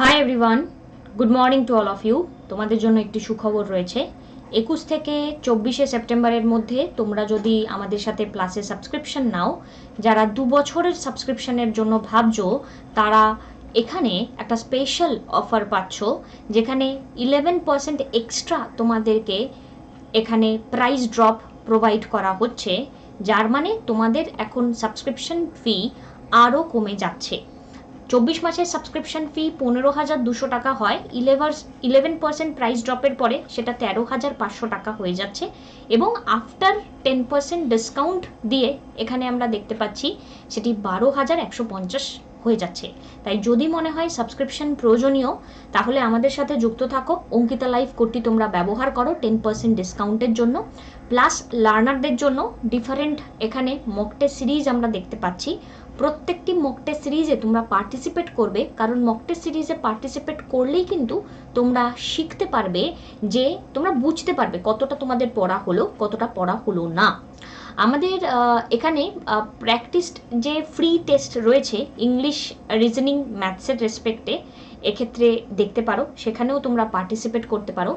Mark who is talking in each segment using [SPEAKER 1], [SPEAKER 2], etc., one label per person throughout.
[SPEAKER 1] High everyone, good morning to all of you. তোমাদের জন্য একটি সুখবর রয়েছে। 21 থেকে 24 সেপ্টেম্বরের মধ্যে তোমরা যদি আমাদের সাথে প্লাসে সাবস্ক্রিপশন নাও, যারা 2 বছরের সাবস্ক্রিপশনের জন্য ভাবছো, তারা এখানে একটা স্পেশাল অফার পাচ্ছ, যেখানে 11% এক্সট্রা তোমাদেরকে এখানে প্রাইস ড্রপ প্রোভাইড করা হচ্ছে, যার মানে তোমাদের এখন সাবস্ক্রিপশন ফি আরও কমে যাচ্ছে। 24 মাসের সাবস্ক্রিপশন ফি 15,200 টাকা হয়, 11% প্রাইস ড্রপের পরে সেটা 13,500 টাকা হয়ে যাচ্ছে, এবং আফটার 10% ডিসকাউন্ট দিয়ে এখানে আমরা দেখতে পাচ্ছি সেটি 12,150 হয়ে যাচ্ছে। তাই যদি মনে হয় সাবস্ক্রিপশন প্রয়োজনীয়, তাহলে আমাদের সাথে যুক্ত থাকো। অঙ্কিতা লাইভ কোডটি তোমরা ব্যবহার করো 10% ডিসকাউন্টের জন্য। প্লাস লার্নারদের জন্য ডিফারেন্ট এখানে মক টেস্ট সিরিজ আমরা দেখতে পাচ্ছি। প্রত্যেকটি মক টেস্ট সিরিজে তোমরা পার্টিসিপেট করবে, কারণ মক টেস্ট সিরিজে পার্টিসিপেট করলেই কিন্তু তোমরা শিখতে পারবে, যে তোমরা বুঝতে পারবে কতটা তোমাদের পড়া হলো, কতটা পড়া হলো না। আমাদের এখানে প্র্যাকটিসড যে ফ্রি টেস্ট রয়েছে ইংলিশ, রিজনিং, ম্যাথসের রেসপেক্টে, এক্ষেত্রে দেখতে পারো, সেখানেও তোমরা পার্টিসিপেট করতে পারো।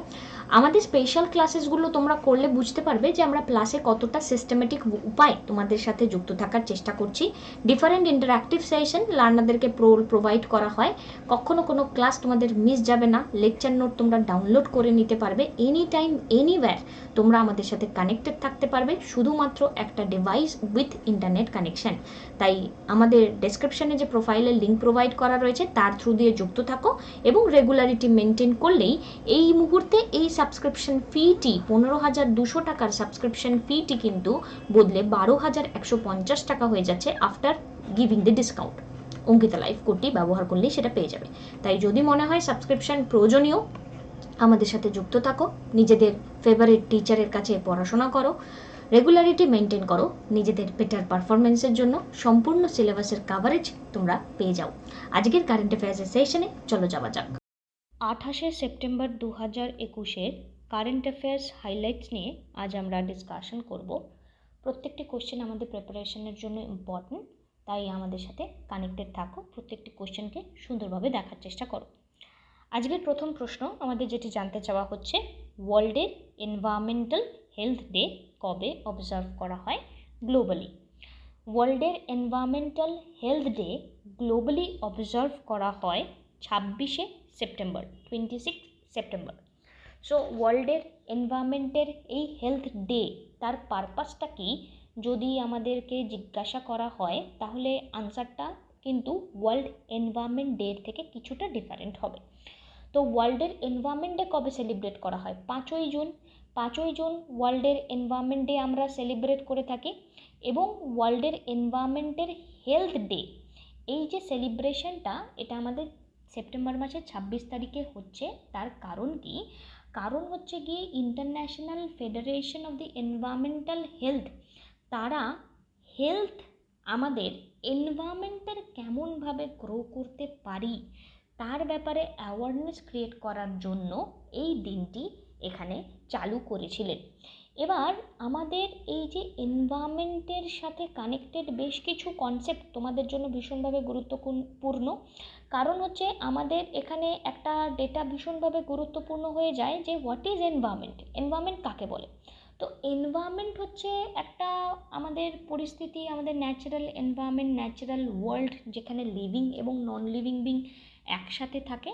[SPEAKER 1] আমাদের স্পেশাল ক্লাসেসগুলো তোমরা করলে বুঝতে পারবে যে আমরা ক্লাসে কতটা সিস্টেমেটিক উপায় তোমাদের সাথে যুক্ত থাকার চেষ্টা করছি। ডিফারেন্ট ইন্টারঅ্যাক্টিভ সেশন লার্নারদেরকে প্রোভাইড করা হয়। কখনো কোনো ক্লাস তোমাদের মিস যাবে না। লেকচার নোট তোমরা ডাউনলোড করে নিতে পারবে এনি টাইম এনিওয়্যার। তোমরা আমাদের সাথে কানেক্টেড থাকতে পারবে শুধুমাত্র একটা ডিভাইস উইথ ইন্টারনেট কানেকশন। তাই আমাদের ডেসক্রিপশনে যে প্রোফাইলের লিঙ্ক প্রোভাইড করা রয়েছে তার থ্রু দিয়ে যুক্ত থাকো, এবং রেগুলারিটি মেনটেন করলেই এই মুহূর্তে এই সাবস্ক্রিপশন ফিটি 15,200 টাকার সাবস্ক্রিপশন ফিটি কিন্তু বদলে 12,150 টাকা হয়ে যাচ্ছে after giving the discount. Ankita live কোডটি ব্যবহার করলেই সেটা পেয়ে যাবে। তাই যদি মনে হয় সাবস্ক্রিপশন প্রয়োজনীয়, আমাদের সাথে যুক্ত থাকো। নিজেদের ফেভারিট টিচারের কাছে পড়াশোনা করো, রেগুলারিটি মেনটেন করো, নিজেদের বেটার পারফরমেন্সের জন্য সম্পূর্ণ সিলেবাসের কাভারেজ তোমরা পেয়ে যাও। আজকের কারেন্ট অ্যাফেয়ার্সের সেশনে চলো যাওয়া যাক। 28 সেপ্টেম্বর 2021-এর কারেন্ট অ্যাফেয়ার্স হাইলাইটস নিয়ে আজ আমরা ডিসকাশন করব। প্রত্যেকটি কোশ্চেন আমাদের প্রিপারেশনের জন্য ইম্পর্টেন্ট, তাই আমাদের সাথে কানেক্টেড থাকো, প্রত্যেকটি কোশ্চেনকে সুন্দরভাবে দেখার চেষ্টা করো। আজকের প্রথম প্রশ্ন আমাদের যেটি জানতে চাওয়া হচ্ছে, ওয়ার্ল্ডের এনভায়রনমেন্টাল হেলথ ডে কবে অবজার্ভ করা হয় গ্লোবালি? ওয়ার্ল্ডের environmental health day globally observe করা হয় 26 সেপ্টেম্বর, 26 সেপ্টেম্বর। সো ওয়ার্ল্ডের এনভায়রনমেন্টের এই হেলথ ডে, তার পারপাসটা কি যদি আমাদেরকে জিজ্ঞাসা করা হয়, তাহলে আনসারটা কিন্তু ওয়ার্ল্ড এনভায়রনমেন্ট ডে থেকে কিছুটা ডিফারেন্ট হবে। তো ওয়ার্ল্ডের এনভায়রনমেন্ট ডে কবে সেলিব্রেট করা হয়? 5ই জুন। 5ই জুন ওয়ার্ল্ডের এনভায়রনমেন্ট ডে আমরা সেলিব্রেট করে থাকি। এবং ওয়ার্ল্ডের এনভায়রনমেন্টের হেলথ ডে, এই যে সেলিব্রেশনটা, এটা আমাদের সেপ্টেম্বর মাসের 26 তারিখে হচ্ছে। তার কারণ কি? কারণ হচ্ছে গিয়ে international federation of the environmental health, তারা হেলথ, আমাদের এনভায়রনমেন্টের কেমনভাবে গ্রো করতে পারি তার ব্যাপারে অ্যাওয়ারনেস ক্রিয়েট করার জন্য এই দিনটি এখানে চালু করেছিলেন। এবার আমাদের এই যে এনভায়রনমেন্টের সাথে কানেক্টেড বেশ কিছু কনসেপ্ট তোমাদের জন্য ভীষণভাবে গুরুত্বপূর্ণ। কারণ হচ্ছে আমাদের এখানে একটা ডেটা ভীষণভাবে গুরুত্বপূর্ণ হয়ে যায়, যে হোয়াট ইজ এনভায়রনমেন্ট, এনভায়রনমেন্ট কাকে বলে। তো এনভায়রনমেন্ট হচ্ছে একটা আমাদের পরিস্থিতি, আমাদের ন্যাচারাল এনভায়রনমেন্ট, ন্যাচারাল ওয়ার্ল্ড, যেখানে লিভিং এবং নন লিভিং বিং একসাথে থাকে।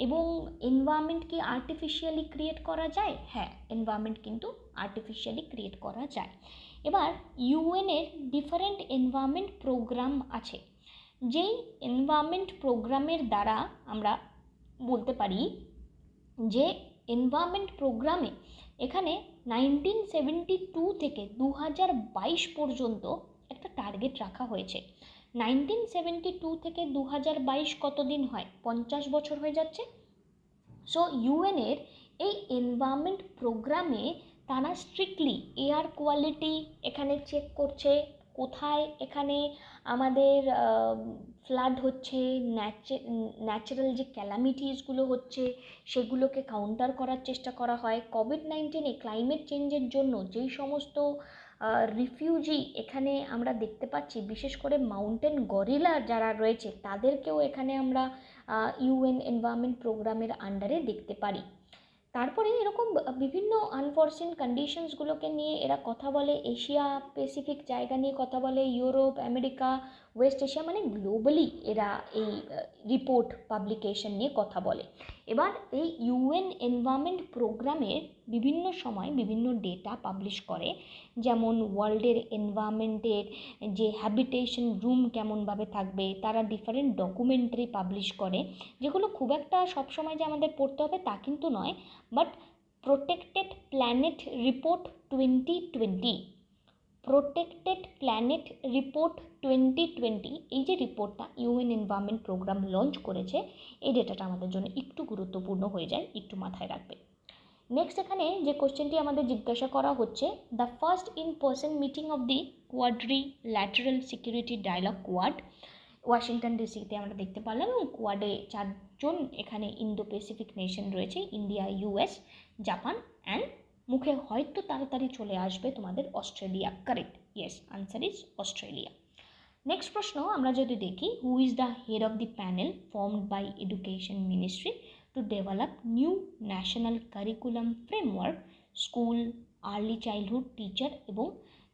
[SPEAKER 1] এবং এনভায়রনমেন্ট কি আর্টিফিশিয়ালি ক্রিয়েট করা যায়? হ্যাঁ, এনভায়রনমেন্ট কিন্তু আর্টিফিশিয়ালি ক্রিয়েট করা যায়। এবার ইউএনের ডিফারেন্ট এনভায়রনমেন্ট প্রোগ্রাম আছে, যেই এনভায়রনমেন্ট প্রোগ্রামের দ্বারা আমরা বলতে পারি যে এনভায়রনমেন্ট প্রোগ্রামে এখানে 1972 থেকে 2022 পর্যন্ত একটা টার্গেট রাখা হয়েছে। 1972 থেকে 2022 কতদিন হয়? 50 বছর হয়ে যাচ্ছে। সো ইউএনের এই এনভায়রনমেন্ট প্রোগ্রামে তারা স্ট্রিক্টলি এয়ার কোয়ালিটি এখানে চেক করছে, কোথায় এখানে আমাদের ফ্লাড হচ্ছে, ন্যাচারাল যে ক্যালামিটিসগুলো হচ্ছে সেগুলোকে কাউন্টার করার চেষ্টা করা হয়। কোভিড-19 ক্লাইমেট চেঞ্জের জন্য যেই সমস্ত রিফিউজি এখানে আমরা দেখতে পাচ্ছি, বিশেষ করে মাউন্টেন গরিলা যারা রয়েছে তাদেরকেও এখানে আমরা ইউএন এনভায়রনমেন্ট প্রোগ্রামের আন্ডারে দেখতে পারি। তারপরে এরকম বিভিন্ন আনফরসিন কন্ডিশনসগুলোকে নিয়ে এরা কথা বলে, এশিয়া প্যাসিফিক জায়গা নিয়ে কথা বলে, ইউরোপ, আমেরিকা, ওয়েস্ট এশিয়া, মানে গ্লোবালি এরা এই রিপোর্ট পাবলিকেশন নিয়ে কথা বলে। এবার এই ইউএন এনভায়রনমেন্ট প্রোগ্রামের বিভিন্ন সময় বিভিন্ন ডেটা পাবলিশ করে, যেমন ওয়ার্ল্ডের এনভায়রনমেন্টের যে হ্যাবিটেশন রুম কেমনভাবে থাকবে, তারা ডিফারেন্ট ডকুমেন্টারি পাবলিশ করে, যেগুলো খুব একটা সবসময় যে আমাদের পড়তে হবে তা কিন্তু নয়। But protected planet report 2020, protected planet report 2020, এই যে রিপোর্টটা ইউএন এনভায়রনমেন্ট প্রোগ্রাম লঞ্চ করেছে, এই ডেটাটা আমাদের জন্য একটু গুরুত্বপূর্ণ হয়ে যায়, একটু মাথায় রাখবে। নেক্সট এখানে যে কোশ্চেনটি আমাদের জিজ্ঞাসা করা হচ্ছে, the first in person meeting of the quadrilateral security dialogue quad, Washington ডিসিতে আমরা দেখতে পারলাম, এবং কোয়াডে 4জন এখানে ইন্দো প্যাসিফিক নেশন রয়েছে, ইন্ডিয়া, ইউএস, জাপান অ্যান্ড মুখে হয়তো তাড়াতাড়ি চলে আসবে তোমাদের Australia. Correct, yes, answer is Australia. Next প্রশ্ন আমরা যদি দেখি, who is the head of the panel formed by education ministry to develop new national curriculum framework, school, early childhood teacher এবং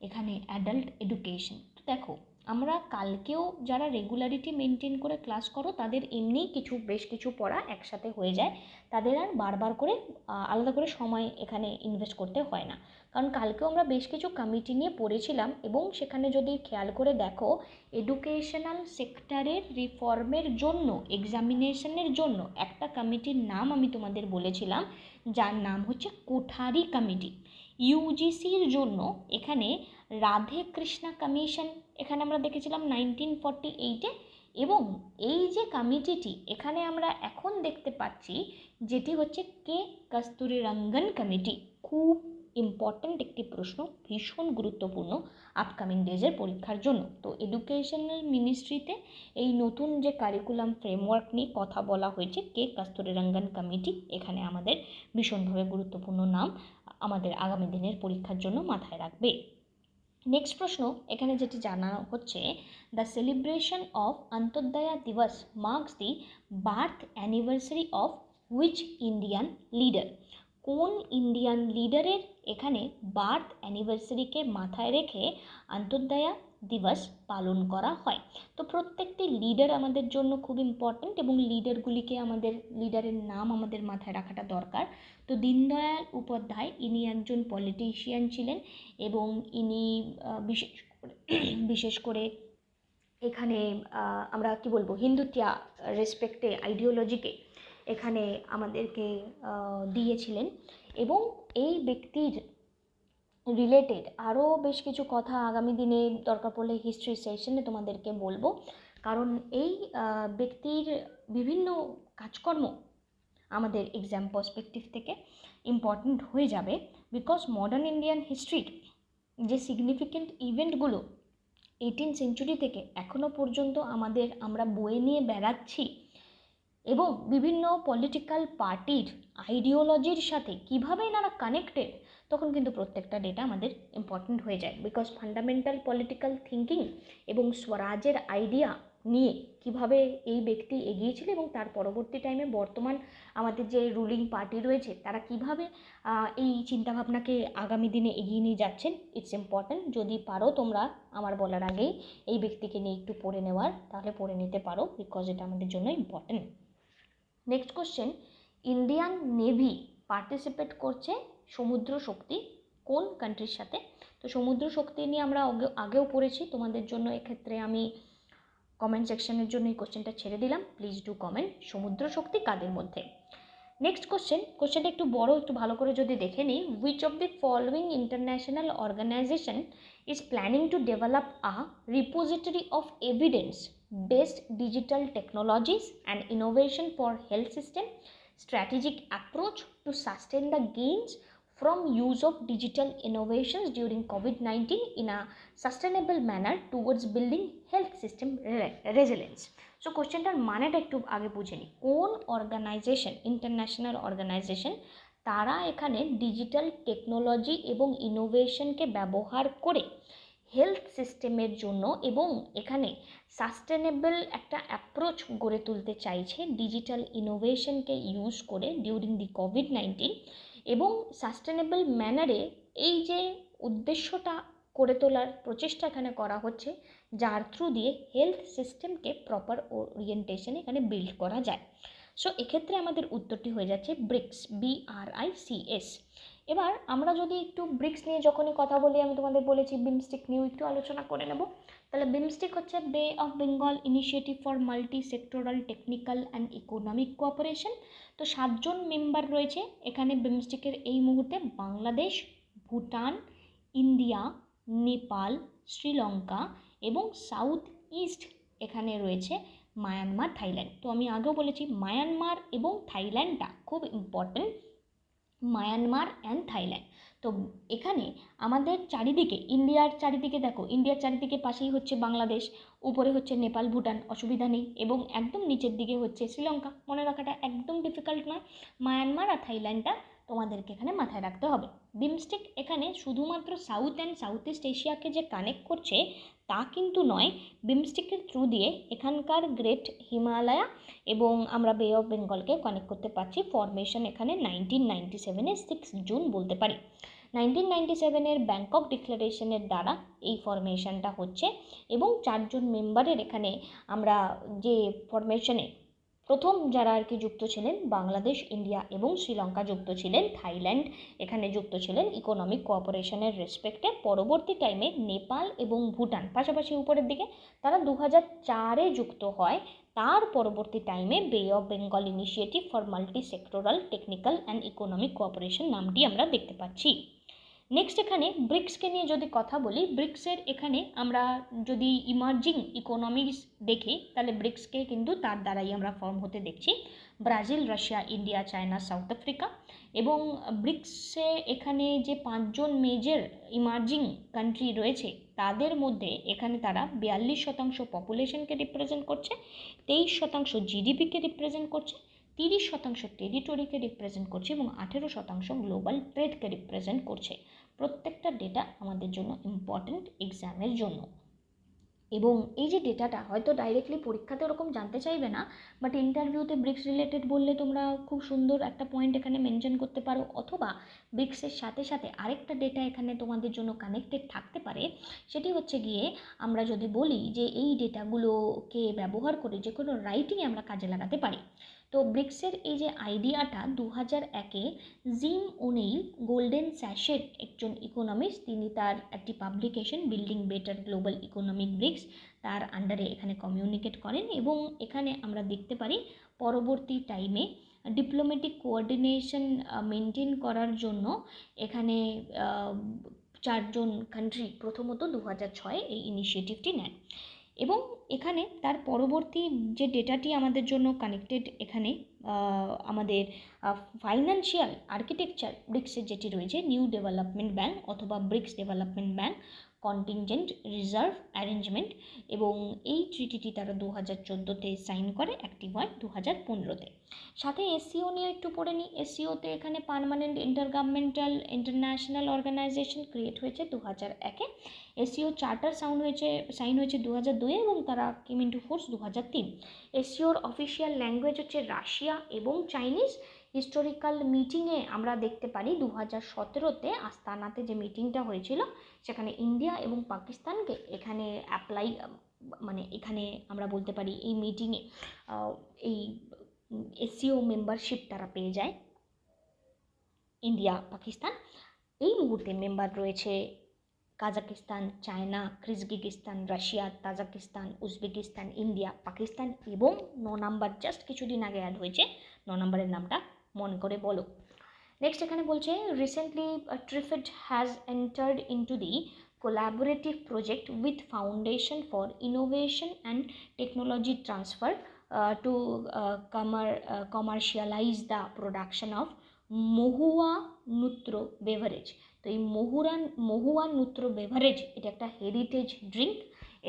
[SPEAKER 1] এখানে অ্যাডাল্ট এডুকেশন। তো দেখো, আমরা কালকেও যারা রেগুলারিটি মেনটেন করে ক্লাস করো তাদের এমনিই বেশ কিছু পড়া একসাথে হয়ে যায়, তাদের আর বারবার করে আলাদা করে সময় এখানে ইনভেস্ট করতে হয় না, কারণ কালকেও আমরা বেশ কিছু কমিটি নিয়ে পড়েছিলাম, এবং সেখানে যদি খেয়াল করে দেখো, এডুকেশনাল সেক্টরের রিফর্মের জন্য, এক্সামিনেশনের জন্য একটা কমিটির নাম আমি তোমাদের বলেছিলাম, যার নাম হচ্ছে কোঠারি কমিটি। ইউজিসির জন্য এখানে রাধে কৃষ্ণা কমিশন এখানে আমরা দেখেছিলাম 1948-এ, এবং এই যে কমিটিটি এখানে আমরা এখন দেখতে পাচ্ছি, যেটি হচ্ছে কে কস্তুরীরঙ্গন কমিটি। খুব ইম্পর্ট্যান্ট একটি প্রশ্ন, ভীষণ গুরুত্বপূর্ণ আপকামিং ডেজের পরীক্ষার জন্য। তো এডুকেশনাল মিনিস্ট্রিতে এই নতুন যে কারিকুলাম ফ্রেমওয়ার্ক নিয়ে কথা বলা হয়েছে, কে কস্তুরীরঙ্গন কমিটি, এখানে আমাদের ভীষণভাবে গুরুত্বপূর্ণ নাম, আমাদের আগামী দিনের পরীক্ষার জন্য মাথায় রাখবে। নেক্সট প্রশ্ন এখানে যেটি জানানো হচ্ছে, দ্য সেলিব্রেশন অফ অন্তোদয়া দিবস marks the birth anniversary of which Indian leader, কোন ইন্ডিয়ান লিডারের এখানে বার্থ অ্যানিভার্সারিকে মাথায় রেখে অন্তোদয়া দিবস পালন করা হয়। তো প্রত্যেকটি লিডার আমাদের জন্য খুব ইম্পর্ট্যান্ট, এবং লিডারগুলিকে আমাদের, লিডারের নাম আমাদের মাথায় রাখাটা দরকার। তো দীনদয়াল উপাধ্যায়, ইনি একজন পলিটিশিয়ান ছিলেন, এবং ইনি বিশেষ করে এখানে আমরা কি বলবো, হিন্দুত্বা রেসপেক্টে, আইডিওলজিকে এখানে আমাদেরকে দিয়েছিলেন, এবং এই ব্যক্তির রিলেটেড আরও বেশ কিছু কথা আগামী দিনে দরকার পড়লে হিস্ট্রি সেশনে তোমাদেরকে বলবো, কারণ এই ব্যক্তির বিভিন্ন কাজকর্ম আমাদের এক্সাম পার্সপেক্টিভ থেকে ইম্পর্ট্যান্ট হয়ে যাবে, বিকজ মডার্ন ইন্ডিয়ান হিস্ট্রির যে সিগনিফিকেন্ট ইভেন্টগুলো 18th সেঞ্চুরি থেকে এখনও পর্যন্ত আমরা বয়ে নিয়ে বেড়াচ্ছি, এবং বিভিন্ন পলিটিক্যাল পার্টির আইডিওলজির সাথে কীভাবে এনারা কানেক্টেড, তখন কিন্তু প্রত্যেকটা ডেটা আমাদের ইম্পর্ট্যান্ট হয়ে যায়, বিকজ ফান্ডামেন্টাল পলিটিক্যাল থিঙ্কিং এবং স্বরাজের আইডিয়া নিয়ে কিভাবে এই ব্যক্তি এগিয়েছিল, এবং তার পরবর্তী টাইমে বর্তমান আমাদের যে রুলিং পার্টি রয়েছে তারা কিভাবে এই চিন্তাভাবনাকে আগামী দিনে এগিয়ে নিয়ে যাচ্ছেন, ইটস ইম্পর্ট্যান্ট। যদি পারো তোমরা আমার বলার আগেই এই ব্যক্তিকে নিয়ে একটু পড়ে নেওয়ার, তাহলে পড়ে নিতে পারো, বিকজ এটা আমাদের জন্য important. Next question, Indian navy participate করছে সমুদ্র শক্তি কোন কান্ট্রির সাথে? তো সমুদ্র শক্তি নিয়ে আমরা আগেও পড়েছি, তোমাদের জন্য এক্ষেত্রে আমি কমেন্ট সেকশনের জন্য এই কোশ্চেনটা ছেড়ে দিলাম, প্লিজ ডু কমেন্ট সমুদ্র শক্তি কাদের মধ্যে। নেক্সট কোশ্চেনটা একটু বড়, একটু ভালো করে যদি দেখে নিই, which of the following international organisation is planning to develop a repository of evidence based digital technologies and innovation for health system, strategic approach to sustain the gains from use of digital innovations during COVID-19 in a sustainable manner towards building health system resilience. So কোশ্চেনটার মানেটা একটু আগে বুঝে নিই, কোন organisation, international organisation, তারা এখানে digital technology এবং ইনোভেশনকে ব্যবহার করে হেলথ সিস্টেমের জন্য এবং এখানে সাস্টেনেবল একটা অ্যাপ্রোচ গড়ে তুলতে চাইছে ডিজিটাল ইনোভেশনকে ইউজ করে ডিউরিং দি কোভিড-19 এবং সাস্টেনেবল ম্যানারে এই যে উদ্দেশ্যটা করে তোলার প্রচেষ্টা এখানে করা হচ্ছে, যার থ্রু দিয়ে হেলথ সিস্টেমকে প্রপার ওরিয়েন্টেশনে এখানে বিল্ড করা যায়। সো এক্ষেত্রে আমাদের উত্তরটি হয়ে যাচ্ছে ব্রিক্স, BRICS। এবার আমরা যদি একটু ব্রিক্স নিয়ে যখনই কথা বলি, আমি তোমাদের বলেছি বিমস্টিক নিয়েও একটু আলোচনা করে নেব। তাহলে বিমস্টিক হচ্ছে বে of Bengal initiative for multi sectoral technical and economic cooperation. তো 7জন মেম্বার রয়েছে এখানে বিমস্টিকের এই মুহূর্তে, বাংলাদেশ, ভুটান, ইন্ডিয়া, নেপাল, শ্রীলঙ্কা এবং সাউথ ইস্ট এখানে রয়েছে মায়ানমার, থাইল্যান্ড। তো আমি আগেও বলেছি মায়ানমার এবং থাইল্যান্ডটা খুব ইম্পর্টেন্ট, মায়ানমার অ্যান্ড থাইল্যান্ড। তো এখানে আমাদের চারিদিকে, ইন্ডিয়ার চারিদিকে দেখো, ইন্ডিয়ার চারিদিকে পাশেই হচ্ছে বাংলাদেশ, উপরে হচ্ছে নেপাল, ভুটান, অসুবিধা নেই, এবং একদম নিচের দিকে হচ্ছে শ্রীলঙ্কা। মনে রাখাটা একদম ডিফিকাল্ট নয়। মায়ানমার আর থাইল্যান্ডটা তোমাদেরকে এখানে মাথায় রাখতে হবে। বিমস্টিক এখানে শুধুমাত্র সাউথ অ্যান্ড সাউথ ইস্ট এশিয়াকে যে কানেক্ট করছে তা কিন্তু নয়, বিমস্টিকের থ্রু দিয়ে এখানকার গ্রেট হিমালয়া এবং আমরা বে অফ বেঙ্গলকে কানেক্ট করতে পারছি। ফরমেশন এখানে 1997 6 জুন বলতে পারি। 1997 ব্যাংকক ডিক্লারেশনের দ্বারা এই ফরমেশনটা হচ্ছে, এবং 4জন মেম্বারের এখানে আমরা যে ফরমেশনে প্রথম যারা আর কি যুক্ত ছিলেন, বাংলাদেশ, ইন্ডিয়া এবং শ্রীলঙ্কা যুক্ত ছিলেন, থাইল্যান্ড এখানে যুক্ত ছিলেন ইকোনমিক কোঅপারেশনের রেসপেক্টে। পরবর্তী টাইমে নেপাল এবং ভুটান পাশাপাশি উপরের দিকে, তারা 2004-এ যুক্ত হয়। তার পরবর্তী টাইমে বে of Bengal initiative for multi sectoral technical and economic cooperation নামটি আমরা দেখতে পাচ্ছি। নেক্সট এখানে ব্রিক্সকে নিয়ে যদি কথা বলি, ব্রিক্সের এখানে আমরা যদি ইমার্জিং ইকোনমিক্স দেখি, তাহলে ব্রিক্সকে কিন্তু তার দ্বারাই আমরা ফর্ম হতে দেখছি, Brazil, Russia, India, China, south Africa. এবং ব্রিক্সে এখানে যে 5জন মেজর ইমার্জিং কান্ট্রি রয়েছে, তাদের মধ্যে এখানে তারা 42% পপুলেশনকে রিপ্রেজেন্ট করছে, 23% জিডিপিকে রিপ্রেজেন্ট করছে, 30% টেরিটরিকে রিপ্রেজেন্ট করছে এবং 18% গ্লোবাল ট্রেডকে রিপ্রেজেন্ট করছে। প্রত্যেকটা ডেটা আমাদের জন্য ইম্পর্ট্যান্ট এক্সামের জন্য। এবং এই যে ডেটাটা হয়তো ডাইরেক্টলি পরীক্ষাতে ওরকম জানতে চাইবে না, বাট ইন্টারভিউতে ব্রিক্স রিলেটেড বললে তোমরা খুব সুন্দর একটা পয়েন্ট এখানে মেনশন করতে পারো, অথবা ব্রিক্সের সাথে সাথে আরেকটা ডেটা এখানে তোমাদের জন্য কানেক্টেড থাকতে পারে। সেটি হচ্ছে গিয়ে, আমরা যদি বলি যে এই ডেটাগুলোকে ব্যবহার করে যে কোনো রাইটিংয়ে আমরা কাজে লাগাতে পারি। তো ব্রিক্সের এই যে আইডিয়াটা 2001-এ জিম ওনেইল, গোল্ডেন স্যাশের একজন ইকোনমিস্ট, তিনি তার একটি publication building better global economic BRICS, তার আন্ডারে এখানে কমিউনিকেট করেন। এবং এখানে আমরা দেখতে পারি পরবর্তী টাইমে ডিপ্লোম্যাটিক কোঅর্ডিনেশন মেনটেন করার জন্য এখানে 4জন কান্ট্রি প্রথমত 2006-এ এই ইনিশিয়েটিভটি নেন। এবং এখানে তার পরবর্তী যে ডেটাটি আমাদের জন্য কানেক্টেড, এখানে আমাদের ফাইন্যান্সিয়াল আর্কিটেকচার ব্রিক্সের যেটি রয়েছে, নিউ ডেভেলপমেন্ট ব্যাঙ্ক অথবা BRICS development bank contingent reserve arrangement, এবং এই ট্রিটিটি তারা 2014-তে সাইন করে, অ্যাক্টিভ হয় 2015-তে। সাথে এসসিও নিয়ে একটু পড়ে নিই। এসসিওতে এখানে permanent intergovernmental international organisation create হয়েছে 2001-এ। এসসিও চার্টার সাইন হয়েছে 2002-এ এবং তারা কেম ইন্টু ফোর্স 2003। এসসিওর অফিসিয়াল ল্যাঙ্গুয়েজ হচ্ছে রাশিয়া এবং চাইনিজ। হিস্টোরিক্যাল মিটিংয়ে আমরা দেখতে পারি 2017-তে আস্তানাতে যে মিটিংটা হয়েছিল, সেখানে ইন্ডিয়া এবং পাকিস্তানকে এখানে মানে এখানে আমরা বলতে পারি এই মিটিংয়ে এই এসসিও মেম্বারশিপ তারা পেয়ে যায়, ইন্ডিয়া, পাকিস্তান। এই মুহূর্তে মেম্বার রয়েছে Kazakhstan, China, Kyrgyzstan, Russia, Tajikistan, Uzbekistan, India, Pakistan এবং 9 নাম্বার জাস্ট কিছুদিন আগে অ্যাড হয়েছে। 9 নাম্বারের নামটা মনে করে বলো। নেক্সট এখানে বলছে, recently TRIFED has entered into the collaborative project with foundation for innovation and technology transfer to commercialise the production of Mahua nutra beverage. তো এই মহুয়া নুত্র বেভারেজ, এটা একটা হেরিটেজ ড্রিঙ্ক।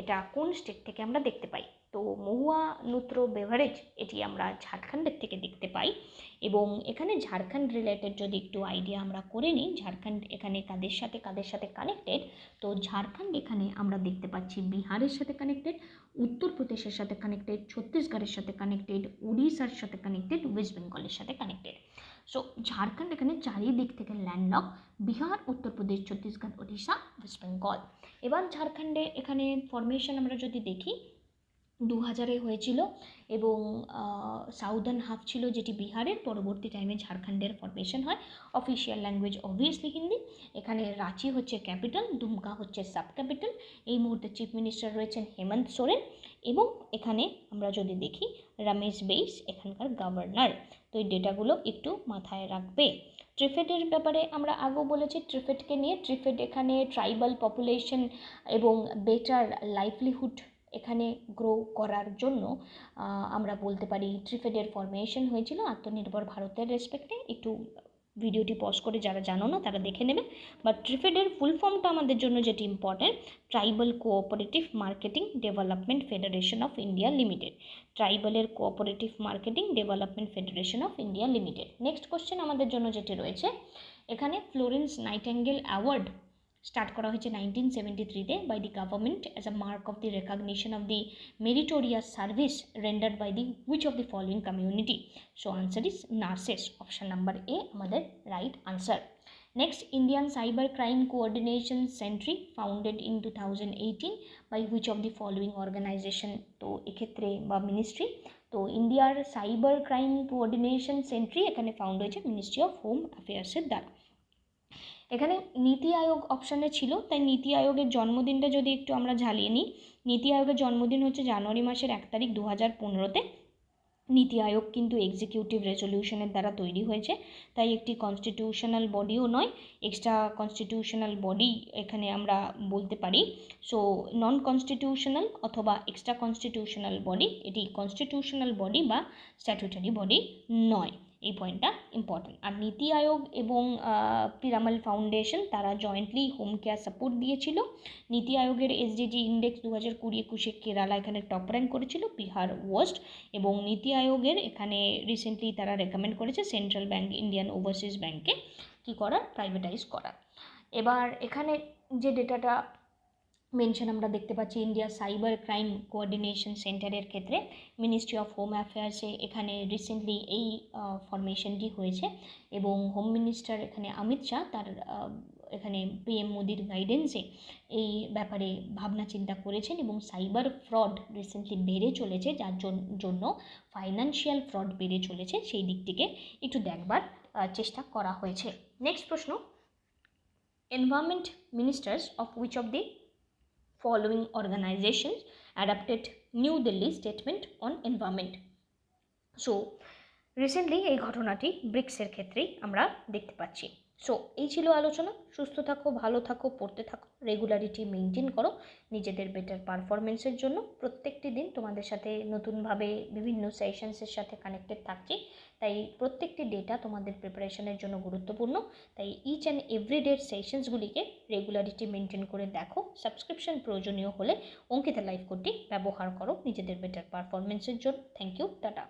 [SPEAKER 1] এটা কোন স্টেট থেকে আমরা দেখতে পাই? তো মহুয়া নুত্র বেভারেজ এটি আমরা ঝাড়খণ্ডের থেকে দেখতে পাই। এবং এখানে ঝাড়খণ্ড রিলেটেড যদি একটু আইডিয়া আমরা করে নিই, ঝাড়খণ্ড এখানে কাদের সাথে কানেক্টেড, তো ঝাড়খণ্ড এখানে আমরা দেখতে পাচ্ছি বিহারের সাথে কানেক্টেড, উত্তরপ্রদেশের সাথে কানেক্টেড, ছত্তিশগড়ের সাথে কানেক্টেড, উড়িষ্যার সাথে কানেক্টেড, ওয়েস্ট বেঙ্গলের সাথে কানেক্টেড। সো ঝাড়খণ্ড এখানে চারিদিক থেকে ল্যান্ডলক, বিহার, উত্তরপ্রদেশ, ছত্তিশগড়, ওড়িশা, ওয়েস্ট বেঙ্গল। এবার ঝাড়খণ্ডে এখানে ফরমেশন আমরা যদি দেখি 2000-এ হয়েছিল এবং সাউদার্ন হাফ ছিল যেটি বিহারের, পরবর্তী টাইমে ঝাড়খণ্ডের ফরমেশন হয়। Official language obviously Hindi. এখানে রাঁচি হচ্ছে ক্যাপিটাল, দুমকা হচ্ছে সাব ক্যাপিটাল। এই মুহূর্তে চিফ মিনিস্টার রয়েছেন হেমন্ত সোরেন এবং এখানে আমরা যদি দেখি রমেশ বেইস এখানকার গভর্নর। তো এই ডেটাগুলো একটু মাথায় রাখবে। ট্রিফেডের ব্যাপারে আমরা আগেও বলেছি, ট্রিফেডকে নিয়ে, ট্রিফেড এখানে ট্রাইবাল পপুলেশন এবং বেটার লাইভলিহুড এখানে গ্রো করার জন্য আমরা বলতে পারি ট্রিফেডের ফরমেশন হয়েছিল আত্মনির্ভর ভারতের রেসপেক্টে। একটু ভিডিওটি পজ করে যারা জানো না তারা দেখে নেবে। বাট ট্রিফেডের ফুল ফর্মটা আমাদের জন্য যেটি important, tribal cooperative marketing development federation of India limited. ট্রাইবালের cooperative marketing development federation of India limited. Next question আমাদের জন্য যেটি রয়েছে, এখানে ফ্লোরেন্স নাইটিঙ্গেল অ্যাওয়ার্ড স্টার্ট করা হয়েছে 1973-তে by the government as a mark of the recognition of the meritorious service rendered by the which of the following community. So answer is nurses, option number A আমাদের right answer. Next, Indian cyber crime coordination centre founded in 2018 by which of the following organisation. তো এক্ষেত্রে বা ministry, তো ইন্ডিয়ার cyber crime coordination centre এখানে found হয়েছে ministry of home অ্যাফেয়ার্সের দ্বারা। এখানে নীতি আয়োগ অপশানে ছিল, তাই নীতি আয়োগের জন্মদিনটা যদি একটু আমরা ঝালিয়ে নিই, নীতি আয়োগের জন্মদিন হচ্ছে জানুয়ারি মাসের 1 তারিখ 2015-তে। নীতি আয়োগ কিন্তু এক্সিকিউটিভ রেজলিউশনের দ্বারা তৈরি হয়েছে, তাই একটি কনস্টিটিউশনাল বডিও নয়, এক্সট্রা কনস্টিটিউশনাল বডি এখানে আমরা বলতে পারি। সো নন কনস্টিটিউশনাল অথবা এক্সট্রা কনস্টিটিউশনাল বডি, এটি কনস্টিটিউশনাল বডি বা স্ট্যাটুটারি বডি নয়, এই পয়েন্টটা ইম্পর্টেন্ট। আর নীতি আয়োগ এবং পিরামাল ফাউন্ডেশন তারা জয়েন্টলি হোম কেয়ার সাপোর্ট দিয়েছিল। নীতি আয়োগের এসডিজি ইন্ডেক্স 2020-21 কেরালা এখানে টপ র্যাঙ্ক করেছিল, বিহার ওয়ার্স্ট। এবং নীতি আয়োগের এখানে রিসেন্টলি তারা রেকমেন্ড করেছে সেন্ট্রাল ব্যাঙ্ক ইন্ডিয়ান ওভারসিজ ব্যাঙ্ককে কী করার, প্রাইভেটাইজ করার। এবার এখানে যে ডেটাটা মেনশন আমরা দেখতে পাচ্ছি ইন্ডিয়া সাইবার ক্রাইম কোঅর্ডিনেশন সেন্টারের ক্ষেত্রে মিনিস্ট্রি অফ হোম অ্যাফেয়ার্সে এখানে রিসেন্টলি এই ফরমেশনটি হয়েছে এবং হোম মিনিস্টার এখানে অমিত শাহ তার এখানে পিএম মোদির গাইডেন্সে এই ব্যাপারে ভাবনা চিন্তা করেছেন এবং সাইবার ফ্রড রিসেন্টলি বেড়ে চলেছে, যার জন্য ফাইন্যান্সিয়াল ফ্রড বেড়ে চলেছে, সেই দিকটিকে একটু দেখবার চেষ্টা করা হয়েছে। নেক্সট প্রশ্ন, environment ministers of which of the following organizations adopted New Delhi Statement on Environment? So recently এই ঘটনাটি ব্রিক্সের ক্ষেত্রেই আমরা দেখতে পাচ্ছি। সো এই ছিল আলোচনা। সুস্থ থাকো, ভালো থাকো, পড়তে থাকো, রেগুলারিটি মেনটেন করো নিজেদের বেটার পারফরমেন্সের জন্য। প্রত্যেকটি দিন তোমাদের সাথে নতুনভাবে বিভিন্ন সেশনসের সাথে কানেক্টেড থাকছি, তাই প্রত্যেকটি ডেটা তোমাদের প্রিপারেশনের জন্য গুরুত্বপূর্ণ। তাই ইচ অ্যান্ড এভরিডের সেশনসগুলিকে রেগুলারিটি মেনটেন করে দেখো। সাবস্ক্রিপশন প্রয়োজনীয় হলে অঙ্কিতা লাইভ কোডটি ব্যবহার করো নিজেদের বেটার পারফরমেন্সের জন্য। Thank you, tata.